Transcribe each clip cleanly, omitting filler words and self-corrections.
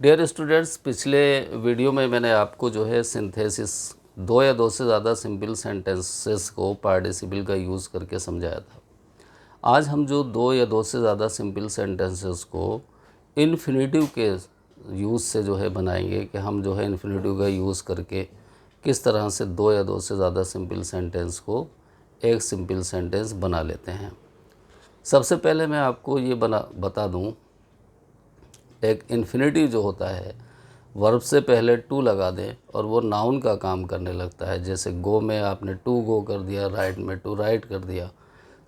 Dear students, पिछले video में मैंने आपको जो है सिंथेसिस, दो या दो से ज़्यादा सिंपल सेंटेंसेस को पार्टिसिपल का यूज़ करके समझाया था। आज हम जो दो या दो से ज़्यादा सिंपल सेंटेंसेस को इन्फिनेटिव के यूज़ से जो है बनाएंगे कि हम जो है इन्फिनेटिव का यूज़ करके किस तरह से दो या दो से ज़्यादा सिंपल सेंटेंस को एक सिंपल सेंटेंस बना लेते हैं। सबसे पहले मैं आपको ये बता दूं, एक इन्फिनेटिव जो होता है वर्ब से पहले टू लगा दें और वो नाउन का काम करने लगता है। जैसे गो में आपने टू गो कर दिया, राइट में टू राइट कर दिया,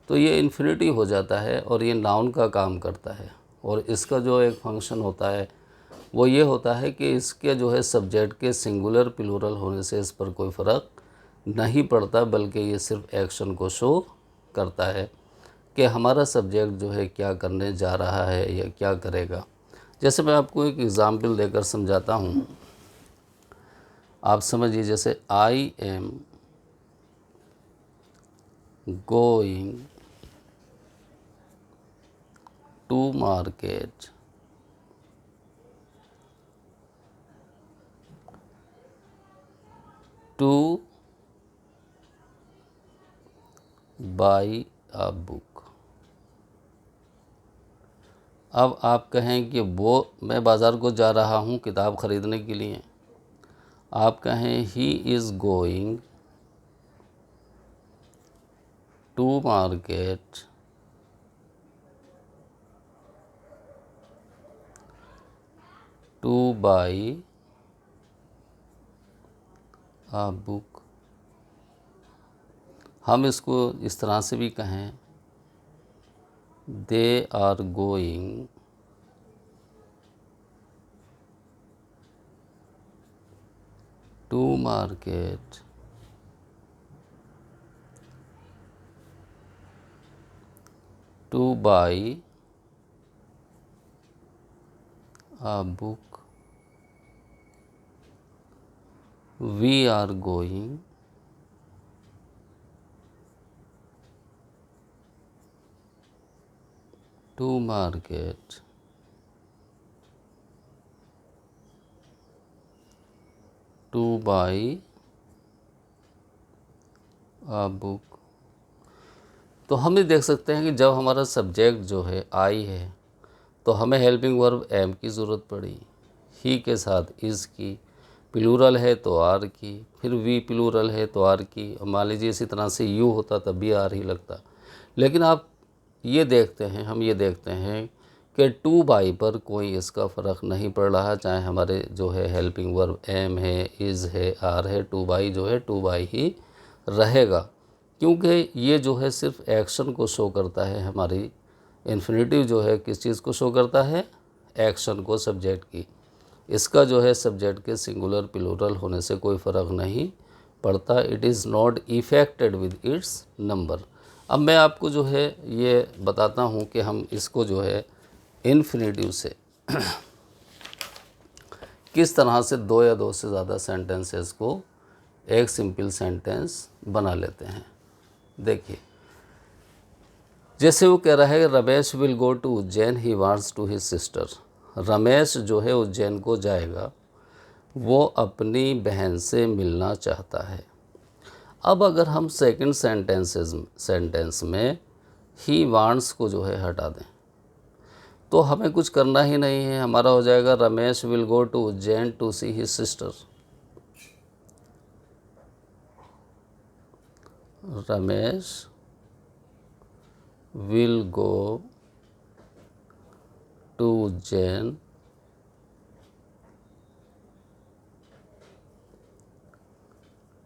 तो ये इन्फिनेटिव हो जाता है और ये नाउन का काम करता है। और इसका जो एक फंक्शन होता है वो ये होता है कि इसके जो है सब्जेक्ट के सिंगुलर प्लूरल होने से इस पर कोई फ़र्क नहीं पड़ता, बल्कि ये सिर्फ एक्शन को शो करता है कि हमारा सब्जेक्ट जो है क्या करने जा रहा है या क्या करेगा। जैसे मैं आपको एक एग्ज़ाम्पल देकर समझाता हूँ, आप समझिए। जैसे I am going to market to buy a book. अब आप कहें कि वो मैं बाज़ार को जा रहा हूँ किताब ख़रीदने के लिए। आप कहें he is going to market to buy a book. हम इसको इस तरह से भी कहें, they are going to market to buy a book. We are going to market to buy a book. तो हम ये देख सकते हैं कि जब हमारा सब्जेक्ट जो है आई है तो हमें हेल्पिंग वर्ब एम की ज़रूरत पड़ी, ही के साथ इज़ की, प्लूरल है तो आर की, फिर वी प्लूरल है तो आर की। मान लीजिए इसी तरह से यू होता तब भी आर ही लगता। लेकिन आप ये देखते हैं, हम ये देखते हैं कि टू बाई पर कोई इसका फ़र्क नहीं पड़ रहा, चाहे हमारे जो है हेल्पिंग वर्ब एम है, इज़ है, आर है, टू बाई जो है टू बाई ही रहेगा, क्योंकि ये जो है सिर्फ एक्शन को शो करता है। हमारी इन्फिनेटिव जो है किस चीज़ को शो करता है? एक्शन को, सब्जेक्ट की। इसका जो है सब्जेक्ट के सिंगुलर प्लूरल होने से कोई फ़र्क नहीं पड़ता। It is not affected with its number. अब मैं आपको जो है ये बताता हूँ कि हम इसको जो है इन्फिनेटिव से किस तरह से दो या दो से ज़्यादा सेंटेंसेस को एक सिंपल सेंटेंस बना लेते हैं। देखिए, जैसे वो कह रहा है Ramesh will go to Ujjain, he wants to his sister. Ramesh जो है उज्जैन को जाएगा, वो अपनी बहन से मिलना चाहता है। अब अगर हम सेकंड सेंटेंस में ही वांट्स को जो है हटा दें तो हमें कुछ करना ही नहीं है। हमारा हो जाएगा Ramesh will go to Ujjain to see his sister. Ramesh will go to Ujjain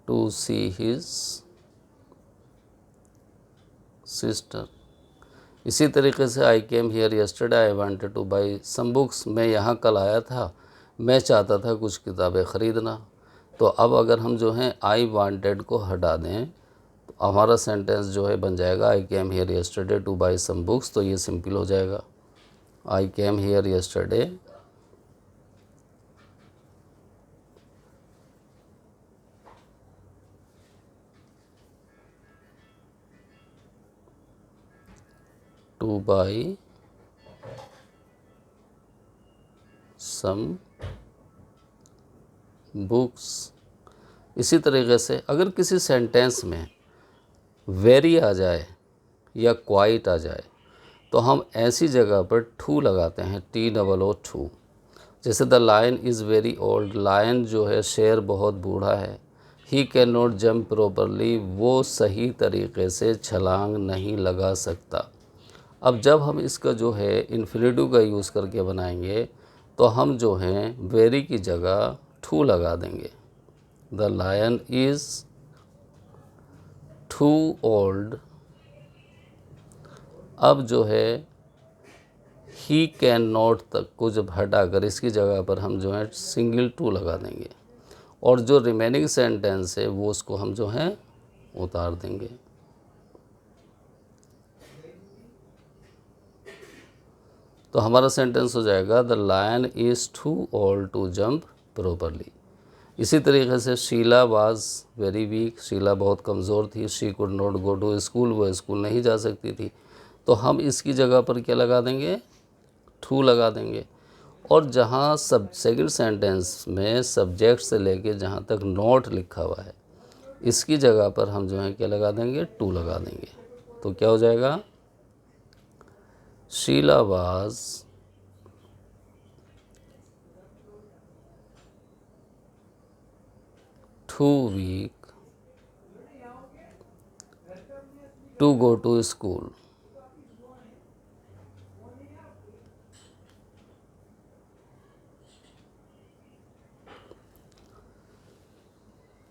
to see his sister. इसी तरीके से I came here yesterday, I wanted to buy some books. मैं यहाँ कल आया था, मैं चाहता था कुछ किताबें ख़रीदना। तो अब अगर हम जो हैं आई वांटेड को हटा दें तो हमारा सेंटेंस जो है बन जाएगा I came here yesterday to buy some books. तो ये सिंपल हो जाएगा, I came here yesterday to buy some books. इसी तरीके से अगर किसी सेंटेंस में वेरी आ जाए या क्वाइट आ जाए तो हम ऐसी जगह पर टू लगाते हैं, TOO। जैसे the lion is very old, lion जो है शेर बहुत बूढ़ा है। He can not jump properly, वो सही तरीके से छलांग नहीं लगा सकता। अब जब हम इसका जो है इन्फिनिटिव का यूज़ करके बनाएंगे तो हम जो हैं वेरी की जगह टू लगा देंगे। The lion is too old. अब जो है ही कैन नॉट तक को जब हटाकर इसकी जगह पर हम जो है सिंगल टू लगा देंगे और जो रिमेनिंग सेंटेंस है वो उसको हम जो है उतार देंगे। तो हमारा सेंटेंस हो जाएगा the lion is too old to jump properly. इसी तरीके से Sheela was very weak, Sheela बहुत कमज़ोर थी। She could not go to school, वो स्कूल नहीं जा सकती थी। तो हम इसकी जगह पर क्या लगा देंगे, टू लगा देंगे। और जहाँ सब सेकंड सेंटेंस में सब्जेक्ट से लेके जहाँ तक नॉट लिखा हुआ है इसकी जगह पर हम जो है क्या लगा देंगे, टू लगा देंगे। तो क्या हो जाएगा, Sheela was too weak to go to school.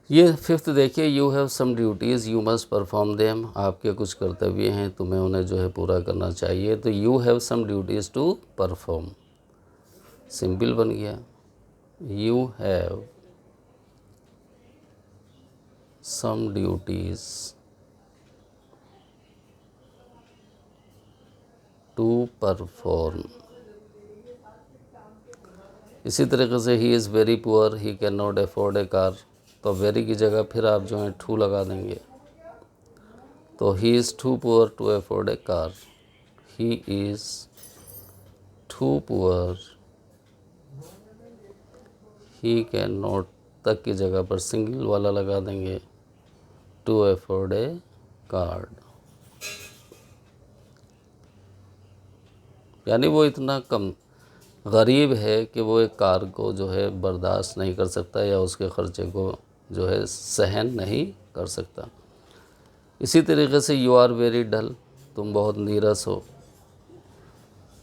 ये फिफ्थ देखिए, you have some duties you must perform them. आपके कुछ कर्तव्य हैं, तुम्हें उन्हें जो है पूरा करना चाहिए। तो you have some duties to perform, simple बन गया। You have some duties to perform. इसी तरीके से he is very poor, he can not afford a car. तो वेरी की जगह फिर आप जो है टू लगा देंगे। तो he is too poor to afford a car, he is too poor, he can not तक की जगह पर सिंगल वाला लगा देंगे, टू अफोर्ड ए कार्ड। यानी वो इतना कम गरीब है कि वो एक कार को जो है बर्दाश्त नहीं कर सकता या उसके ख़र्चे को जो है सहन नहीं कर सकता। इसी तरीके से यू आर वेरी डल, तुम बहुत नीरस हो।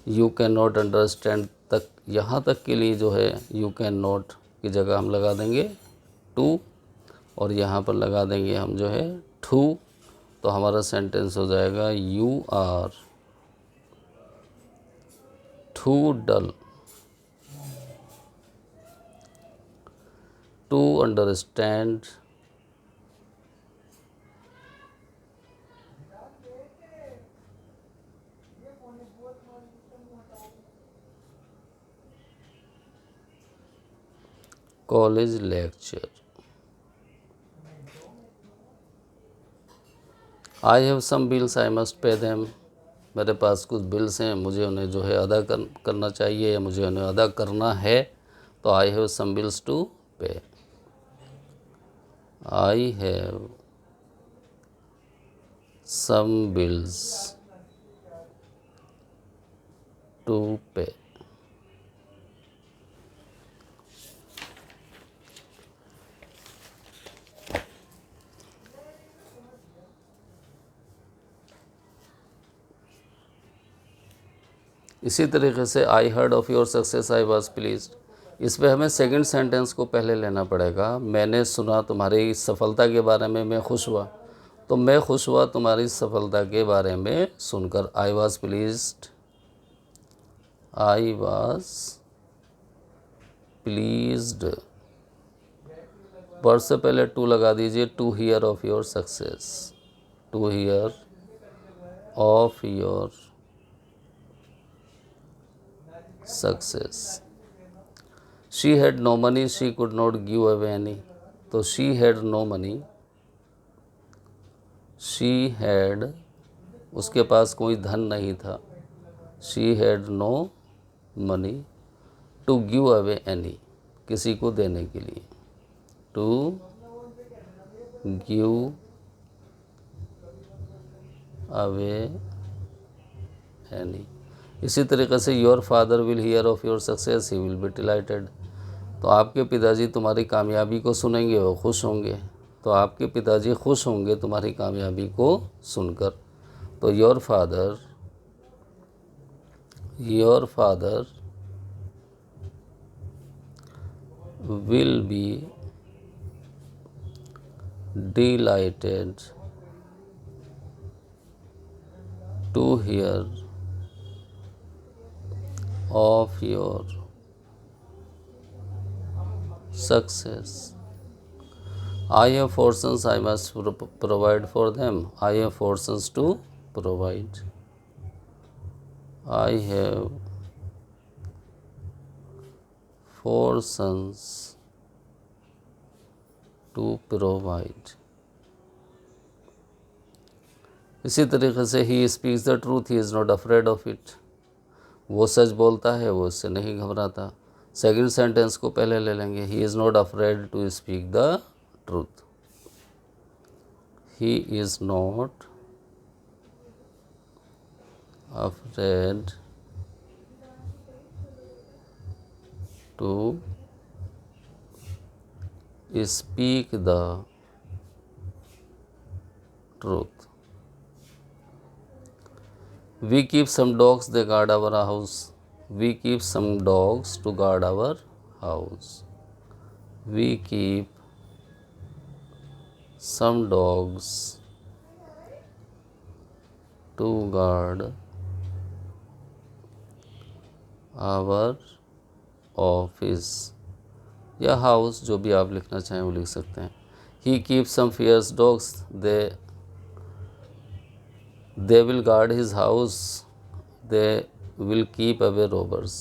यू कैन नॉट अंडरस्टैंड तक, यहाँ तक के लिए जो है यू कैन नॉट की जगह हम लगा देंगे टू और यहाँ पर लगा देंगे हम जो है टू। तो हमारा सेंटेंस हो जाएगा you are too dull to understand college lecture. I have some bills I must pay them, मेरे पास कुछ बिल्स हैं, मुझे उन्हें जो है अदा करना चाहिए या मुझे उन्हें अदा करना है। तो I have some bills to pay, I have some bills to pay. इसी तरीके से I heard of your success I was pleased. इस पर हमें सेकंड सेंटेंस को पहले लेना पड़ेगा। मैंने सुना तुम्हारी सफलता के बारे में, मैं खुश हुआ। तो मैं खुश हुआ तुम्हारी सफलता के बारे में सुनकर, I was pleased, I was pleased. Word से पहले टू लगा दीजिए, to hear of your success, to hear of your success. She had no money, she could not give away any. तो she had no money, she had उसके पास कोई धन नहीं था, she had no money to give away any, किसी को देने के लिए। To give away any. इसी तरीके से your father will hear of your success, he will be dilated. तो आपके पिताजी तुम्हारी कामयाबी को सुनेंगे, वो खुश होंगे। तो आपके पिताजी खुश होंगे तुम्हारी कामयाबी को सुनकर। तो your father will be delighted to hear of your success. I have 4 sons, I must provide for them. I have 4 sons to provide. I have 4 sons to provide. इसी तरीके से he speaks the truth, he is not afraid of it. वो सच बोलता है, वो उससे नहीं घबराता। सेकंड सेंटेंस को पहले ले लेंगे, he is not afraid to speak the truth. He is not afraid to speak the truth. We keep some dogs, they guard our house. We keep some dogs to guard our house. We keep some dogs to guard our office या house, जो भी आप लिखना चाहें वो लिख सकते हैं। He keeps some fierce dogs, they will guard his house, they will keep away robbers।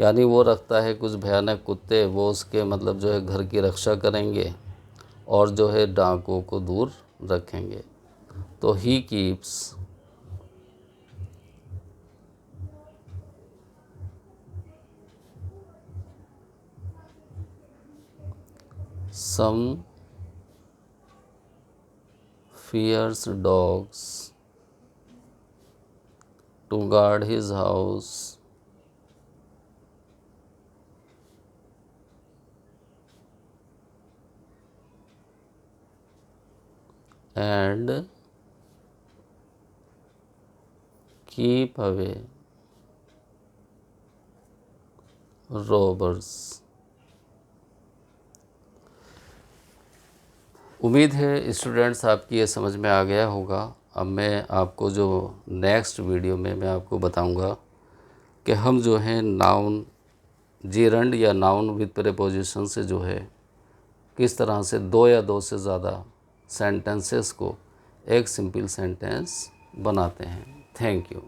यानी वो रखता है कुछ भयानक कुत्ते, वो उसके मतलब जो है घर की रक्षा करेंगे और जो है डाकुओं को दूर रखेंगे। तो he keeps some fierce dogs to guard his house and keep away robbers। उम्मीद है स्टूडेंट्स आपकी ये समझ में आ गया होगा। अब मैं आपको जो नेक्स्ट वीडियो में मैं आपको बताऊंगा कि हम जो है नाउन जीरंड या नाउन विद प्रीपोजिशन से जो है किस तरह से 2 या 2 से ज़्यादा सेंटेंसेस को एक सिंपल सेंटेंस बनाते हैं। Thank you.